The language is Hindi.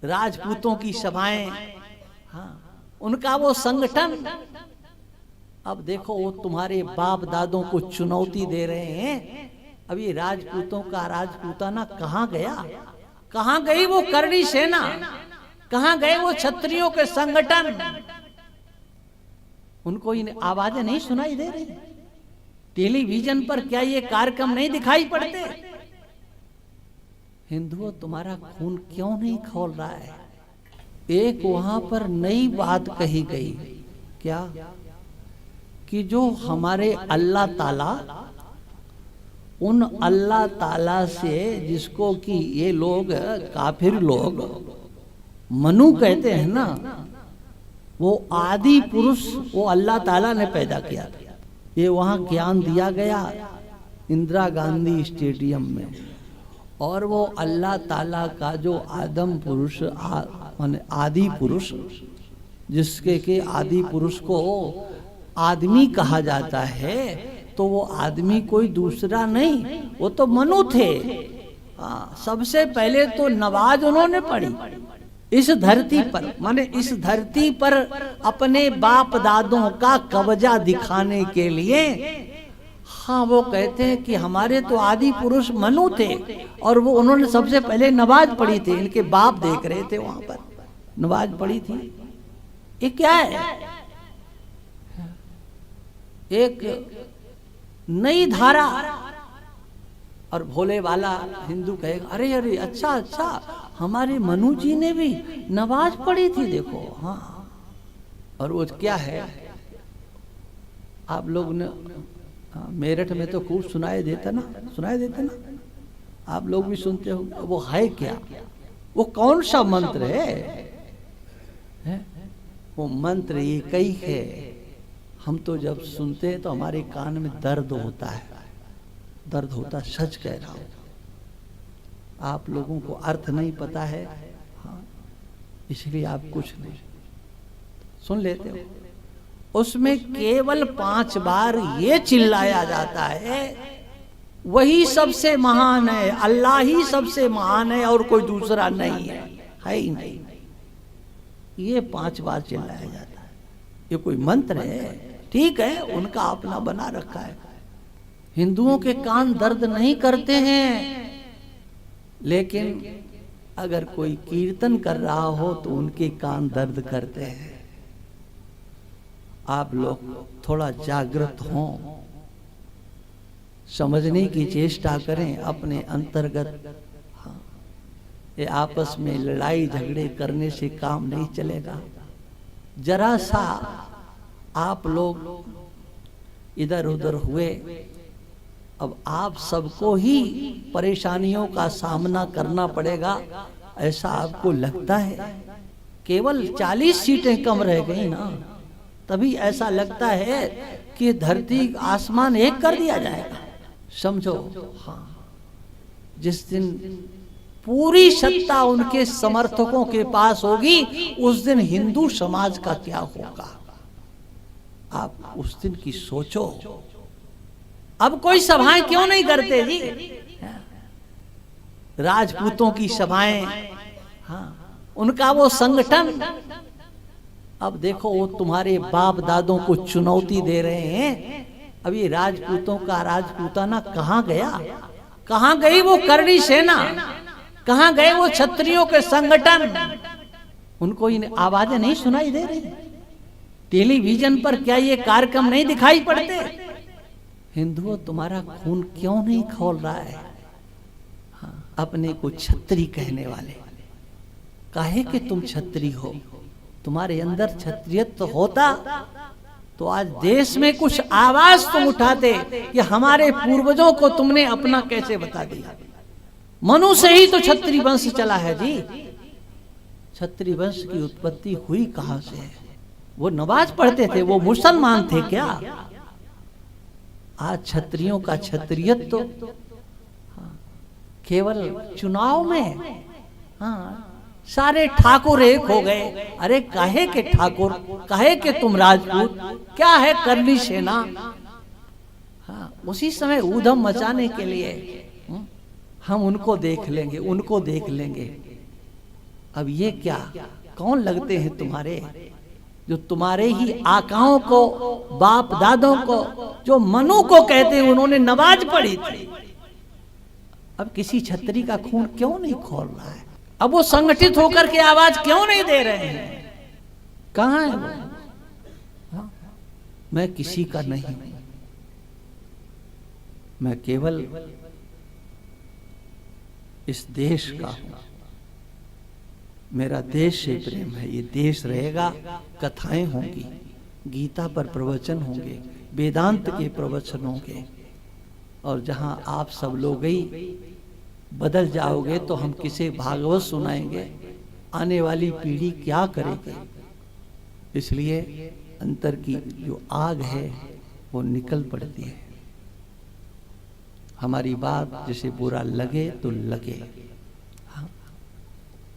राजपूतों की सभाएं, हाँ, उनका वो संगठन। अब देखो वो तुम्हारे बाप दादों को चुनौती दे रहे हैं। अब ये राजपूतों का राजपूताना कहाँ गया? कहाँ गई वो करणी सेना? कहाँ गए वो क्षत्रियों के संगठन? उनको इन आवाजें नहीं सुनाई दे रही? टेलीविजन पर क्या ये कार्यक्रम नहीं दिखाई पड़ते? हिंदुओं, तुम्हारा खून क्यों नहीं खौल रहा है? एक वहां पर नई बात कही गई, क्या? कि जो हमारे अल्लाह ताला, उन अल्लाह ताला से जिसको कि ये लोग काफिर लोग मनु कहते हैं ना, वो आदि पुरुष वो अल्लाह ताला ने पैदा किया था। ये वहाँ ज्ञान दिया गया इंदिरा गांधी स्टेडियम में। और वो अल्लाह ताला का जो आदम पुरुष आदि पुरुष, जिसके के आदि पुरुष को आदमी कहा जाता है, तो वो आदमी कोई दूसरा नहीं, वो तो मनु थे। सबसे पहले तो नमाज उन्होंने पढ़ी इस धरती पर, माने इस धरती पर अपने बाप दादों का कब्जा दिखाने के लिए। हाँ, वो कहते हैं कि हमारे तो आदि पुरुष मनु थे और वो उन्होंने सबसे पहले नमाज पढ़ी थी। इनके बाप देख रहे थे वहां पर, नमाज पढ़ी थी। ये क्या है? एक नई धारा। और भोले वाला हिंदू कहेगा, अरे अरे अच्छा अच्छा, हमारे मनु जी ने भी नमाज पढ़ी थी, देखो। हाँ, और वो क्या है? आप लोग ने मेरठ में तो खूब सुनाई देता ना, सुनाई देता ना, आप लोग भी सुनते हो। वो है क्या? वो कौन सा मंत्र है? वो मंत्र एक ही है। हम तो जब सुनते हैं तो हमारे कान में दर्द होता है, दर्द होता, सच कह रहा हूं। आप लोगों को अर्थ नहीं पता है, हाँ, इसलिए आप कुछ नहीं सुन लेते हो। उसमें केवल 5 बार ये चिल्लाया जाता है, वही सबसे महान है, अल्लाह ही सबसे महान है और कोई दूसरा नहीं है ही नहीं। ये 5 बार चिल्लाया जाता है। ये कोई मंत्र है? ठीक है, उनका अपना बना रखा है। हिंदुओं के कान दर्द नहीं करते हैं, लेकिन अगर कोई कीर्तन कर रहा हो तो उनके कान दर्द करते हैं। आप लोग थोड़ा जागृत हों, समझने की चेष्टा करें अपने अंतर्गत। हाँ, ये आपस में लड़ाई झगड़े करने से काम नहीं चलेगा। जरा सा आप लोग इधर उधर हुए, अब आप सबको ही परेशानियों का सामना करना पड़ेगा, ऐसा आपको लगता है? केवल 40 सीटें कम रह गई ना, तभी ऐसा लगता है कि धरती आसमान एक कर दिया जाएगा। समझो, हाँ, जिस दिन पूरी सत्ता उनके समर्थकों के पास होगी, उस दिन हिंदू समाज का क्या होगा? आप उस दिन की सोचो। अब कोई सभाएं क्यों नहीं करते जी? राजपूतों की सभाएं, हाँ, उनका वो संगठन। अब देखो वो तुम्हारे बाप दादों को चुनौती दे रहे हैं। अब ये राजपूतों का राजपूताना कहाँ गया? कहाँ गई वो करणी सेना? कहाँ गए वो क्षत्रियों के संगठन? उनको इन आवाजें नहीं सुनाई दे रही? टेलीविजन पर क्या ये कार्यक्रम नहीं दिखाई पड़ते? हिंदुओं, तुम्हारा खून क्यों नहीं खौल रहा है? हाँ, अपने को छत्री कहने वाले, काहे कि तुम छत्री हो? तुम्हारे अंदर क्षत्रियत्व होता तो आज देश में कुछ आवाज तुम उठाते कि हमारे पूर्वजों को तुमने अपना कैसे बता दिया। मनु से ही तो क्षत्रिय वंश चला है जी। क्षत्रिय वंश की उत्पत्ति हुई कहां से है? वो नमाज पढ़ते थे, वो मुसलमान थे क्या? आज क्षत्रियों का क्षत्रियत्व तो केवल चुनाव में, हाँ, सारे ठाकुर एक हो गए। अरे काहे के ठाकुर, काहे के तुम राजपूत? क्या है करणी सेना? हाँ, उसी समय ऊधम मचाने के लिए हम उनको देख लेंगे, उनको देख लेंगे। अब ये क्या, कौन लगते हैं तुम्हारे, जो तुम्हारे ही आकाओं को, बाप दादों को, जो मनु को कहते हैं, उन्होंने नमाज पढ़ी थी। अब किसी छतरी का खून क्यों नहीं खोल रहा है? अब वो संगठित होकर के आवाज क्यों नहीं दे रहे हैं? कहां है वो? हाँ? मैं किसी का नहीं, मैं केवल इस देश का हूं। मेरा देश से प्रेम है, ये देश रहेगा, कथाएं होंगी, गीता पर प्रवचन होंगे, वेदांत के प्रवचन होंगे, और जहां आप सब लोग ही बदल जाओगे तो हम किसे भागवत सुनाएंगे, आने वाली पीढ़ी क्या करेगी? इसलिए अंतर की जो आग है वो निकल पड़ती है। हमारी बात जिसे बुरा लगे तो लगे,